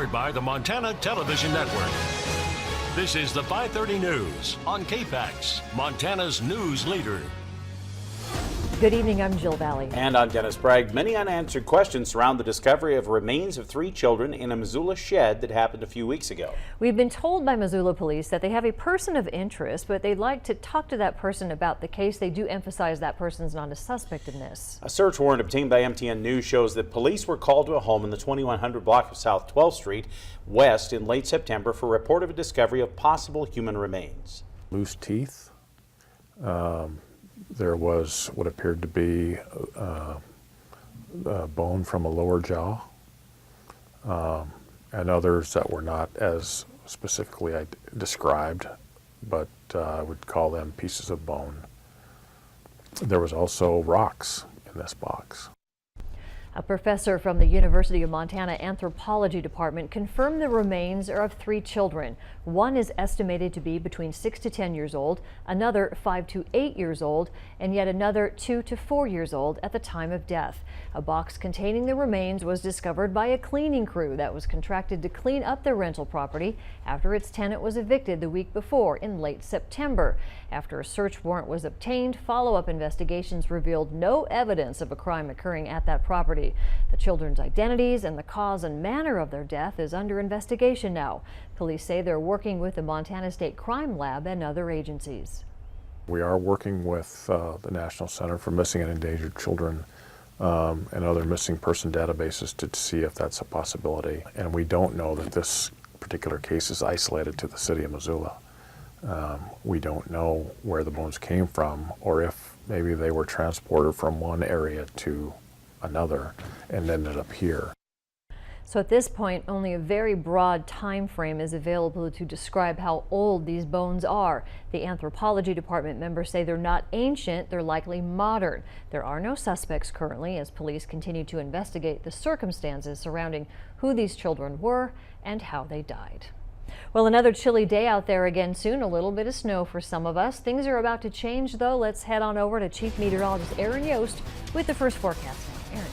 powered by the Montana Television Network. This is the 5:30 News on KPAX, Montana's news leader. Good evening, I'm Jill Valley. And I'm Dennis Bragg. Many unanswered questions surround the discovery of remains of 3 children in a Missoula shed that happened a few weeks ago. We've been told by Missoula police that they have a person of interest, but they'd like to talk to that person about the case. They do emphasize that person's not a suspect in this. A search warrant obtained by MTN News shows that police were called to a home in the 2100 block of South 12th Street West in late September for a report of a discovery of possible human remains. Loose teeth. There was what appeared to be a bone from a lower jaw, and others that were not as specifically described, but I would call them pieces of bone. There was also rocks in this box. A professor from the University of Montana Anthropology Department confirmed the remains are of 3 children. One is estimated to be between 6 to 10 years old, another 5 to 8 years old, and yet another 2 to 4 years old at the time of death. A box containing the remains was discovered by a cleaning crew that was contracted to clean up the rental property after its tenant was evicted the week before in late September. After a search warrant was obtained, follow-up investigations revealed no evidence of a crime occurring at that property. The children's identities and the cause and manner of their death is under investigation now. Police say they're working with the Montana State Crime Lab and other agencies. We are working with the National Center for Missing and Endangered Children and other missing person databases to see if that's a possibility. And we don't know that this particular case is isolated to the city of Missoula. We don't know where the bones came from, or if maybe they were transported from one area to another and ended up here. So at this point, only a very broad time frame is available to describe how old these bones are. The Anthropology Department members say they're not ancient, they're likely modern. There are no suspects currently as police continue to investigate the circumstances surrounding who these children were and how they died. Well, another chilly day out there again soon. A little bit of snow for some of us. Things are about to change, though. Let's head on over to Chief Meteorologist Aaron Yost with the first forecast now. Aaron.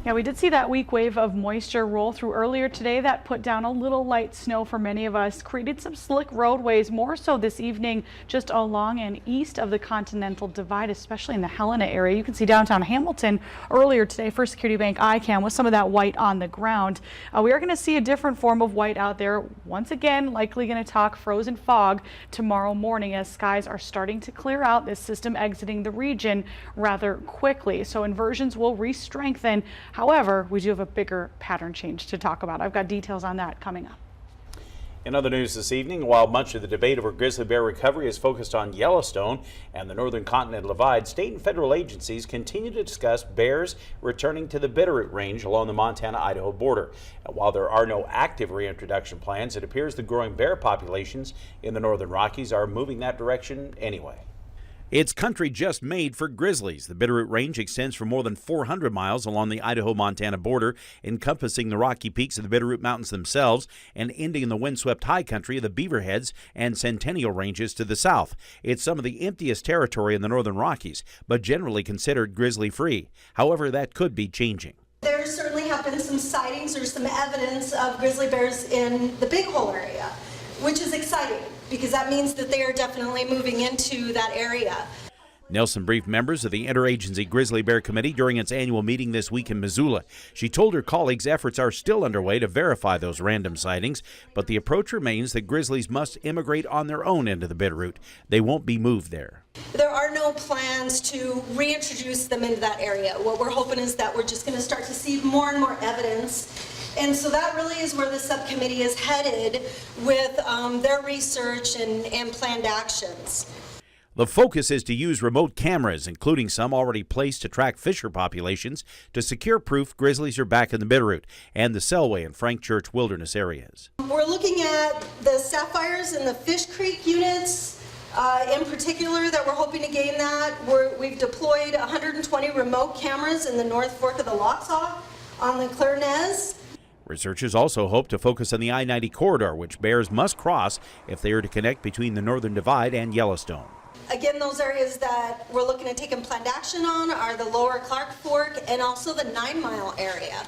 Yeah, we did see that weak wave of moisture roll through earlier today. That put down a little light snow for many of us, created some slick roadways, more so this evening just along and east of the Continental Divide, especially in the Helena area. You can see downtown Hamilton earlier today, First Security Bank ICAM with some of that white on the ground. We are going to see a different form of white out there. Once again, likely going to talk frozen fog tomorrow morning as skies are starting to clear out, this system exiting the region rather quickly. So inversions will re-strengthen. However, we do have a bigger pattern change to talk about. I've got details on that coming up. In other news this evening, while much of the debate over grizzly bear recovery is focused on Yellowstone and the Northern Continental Divide, state and federal agencies continue to discuss bears returning to the Bitterroot Range along the Montana-Idaho border. And while there are no active reintroduction plans, it appears the growing bear populations in the Northern Rockies are moving that direction anyway. It's country just made for grizzlies. The Bitterroot Range extends for more than 400 miles along the Idaho-Montana border, encompassing the rocky peaks of the Bitterroot Mountains themselves and ending in the windswept high country of the Beaverheads and Centennial Ranges to the south. It's some of the emptiest territory in the Northern Rockies, but generally considered grizzly-free. However, that could be changing. There certainly have been some sightings or some evidence of grizzly bears in the Big Hole area, which is exciting, because that means that they are definitely moving into that area. Nelson briefed members of the Interagency Grizzly Bear Committee during its annual meeting this week in Missoula. She told her colleagues efforts are still underway to verify those random sightings, but the approach remains that grizzlies must immigrate on their own into the Bitterroot. They won't be moved there. There are no plans to reintroduce them into that area. What we're hoping is that we're just going to start to see more and more evidence. And so that really is where the subcommittee is headed with their research and planned actions. The focus is to use remote cameras, including some already placed to track fisher populations, to secure proof grizzlies are back in the Bitterroot and the Selway and Frank Church wilderness areas. We're looking at the sapphires and the Fish Creek units in particular that we're hoping to gain that. We've deployed 120 remote cameras in the North Fork of the Loxaw on the Claire Nez. Researchers also hope to focus on the I-90 corridor, which bears must cross if they are to connect between the Northern Divide and Yellowstone. Again, those areas that we're looking at taking planned action on are the lower Clark Fork and also the 9 Mile area,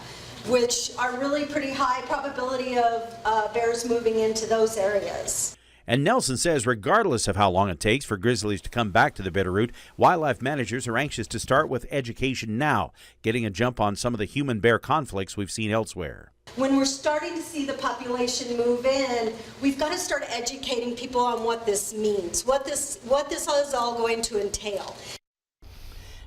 which are really pretty high probability possibility of bears moving into those areas. And Nelson says regardless of how long it takes for grizzlies to come back to the Bitterroot, wildlife managers are anxious to start with education now, getting a jump on some of the human-bear conflicts we've seen elsewhere. When we're starting to see the population move in, we've got to start educating people on what this means, what this is all going to entail.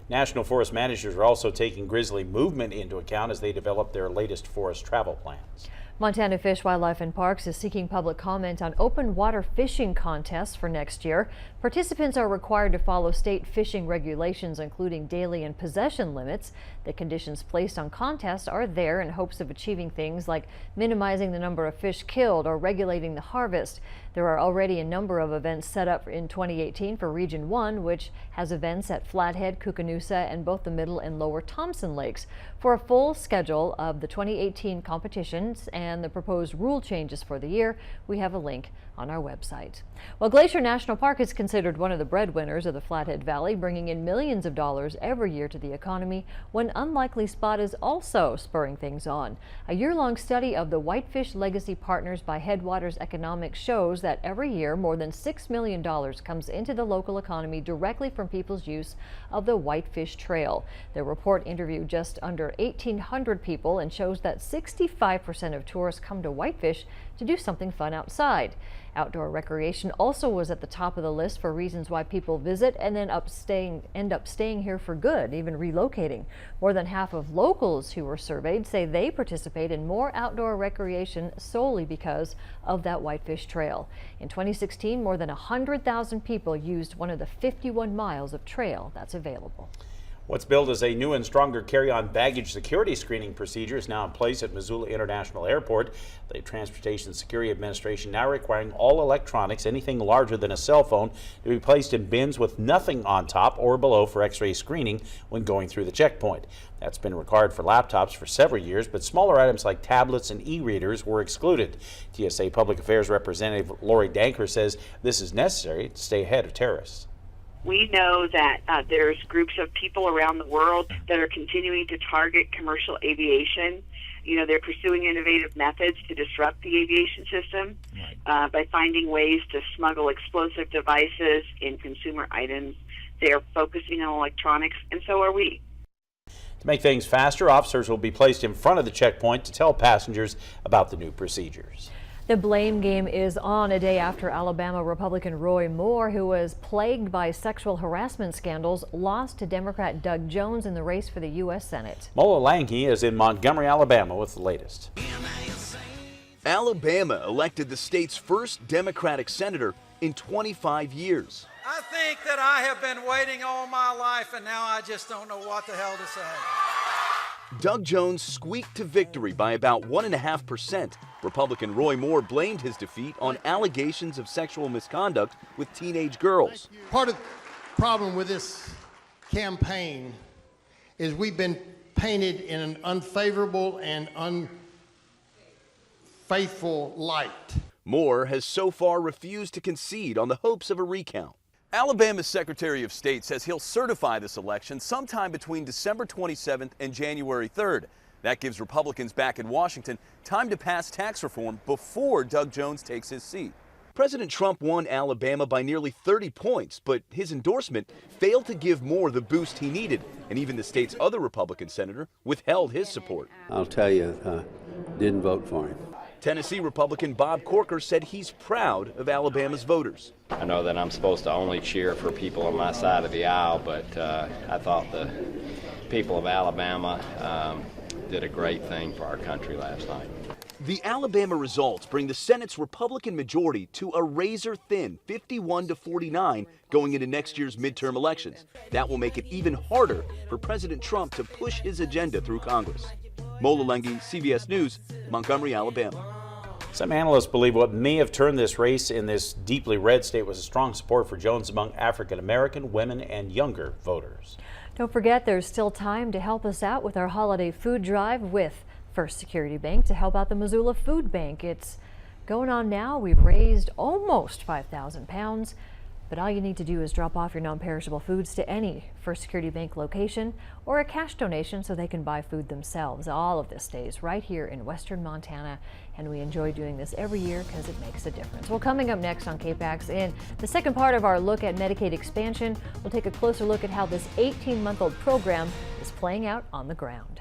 National forest managers are also taking grizzly movement into account as they develop their latest forest travel plans. Montana Fish, Wildlife and Parks is seeking public comment on open water fishing contests for next year. Participants are required to follow state fishing regulations, including daily and possession limits. The conditions placed on contests are there in hopes of achieving things like minimizing the number of fish killed or regulating the harvest. There are already a number of events set up in 2018 for Region 1, which has events at Flathead, Koocanusa, and both the Middle and Lower Thompson Lakes. For a full schedule of the 2018 competitions and the proposed rule changes for the year, we have a link on our website. Well, Glacier National Park is considered one of the breadwinners of the Flathead Valley, bringing in millions of dollars every year to the economy. One unlikely spot is also spurring things on. A year-long study of the Whitefish Legacy Partners by Headwaters Economics shows that every year more than $6 million comes into the local economy directly from people's use of the Whitefish Trail. The report interviewed just under 1,800 people and shows that 65% of tourists come to Whitefish to do something fun outside. Outdoor recreation also was at the top of the list for reasons why people visit and then end up staying here for good, even relocating. More than half of locals who were surveyed say they participate in more outdoor recreation solely because of that Whitefish Trail. In 2016, more than 100,000 people used one of the 51 miles of trail that's available. What's billed as a new and stronger carry-on baggage security screening procedure is now in place at Missoula International Airport. The Transportation Security Administration now requiring all electronics, anything larger than a cell phone, to be placed in bins with nothing on top or below for x-ray screening when going through the checkpoint. That's been required for laptops for several years, but smaller items like tablets and e-readers were excluded. TSA Public Affairs Representative Lori Danker says this is necessary to stay ahead of terrorists. We know that there's groups of people around the world that are continuing to target commercial aviation. You know, they're pursuing innovative methods to disrupt the aviation system by finding ways to smuggle explosive devices in consumer items. They're focusing on electronics, and so are we. To make things faster, officers will be placed in front of the checkpoint to tell passengers about the new procedures. The blame game is on a day after Alabama Republican Roy Moore, who was plagued by sexual harassment scandals, lost to Democrat Doug Jones in the race for the U.S. Senate. Mola Langhe is in Montgomery, Alabama with the latest. Alabama elected the state's first Democratic senator in 25 years. I think that I have been waiting all my life, and now I just don't know what the hell to say. Doug Jones squeaked to victory by about 1.5%. Republican Roy Moore blamed his defeat on allegations of sexual misconduct with teenage girls. Part of the problem with this campaign is we've been painted in an unfavorable and unfaithful light. Moore has so far refused to concede on the hopes of a recount. Alabama's Secretary of State says he'll certify this election sometime between December 27th and January 3rd. That gives Republicans back in Washington time to pass tax reform before Doug Jones takes his seat. President Trump won Alabama by nearly 30 points, but his endorsement failed to give Moore the boost he needed, and even the state's other Republican senator withheld his support. I'll tell you, didn't vote for him. Tennessee Republican Bob Corker said he's proud of Alabama's voters. I know that I'm supposed to only cheer for people on my side of the aisle, but I thought the people of Alabama did a great thing for our country last night. The Alabama results bring the Senate's Republican majority to a razor-thin 51-49 going into next year's midterm elections. That will make it even harder for President Trump to push his agenda through Congress. Mola Langhe, CBS News, Montgomery, Alabama. Some analysts believe what may have turned this race in this deeply red state was a strong support for Jones among African-American, women, and younger voters. Don't forget, there's still time to help us out with our holiday food drive with First Security Bank to help out the Missoula Food Bank. It's going on now. We've raised almost 5,000 pounds. But all you need to do is drop off your non-perishable foods to any First Security Bank location or a cash donation so they can buy food themselves. All of this stays right here in Western Montana, and we enjoy doing this every year because it makes a difference. Well, coming up next on KPAX, in the second part of our look at Medicaid expansion, we'll take a closer look at how this 18-month-old program is playing out on the ground.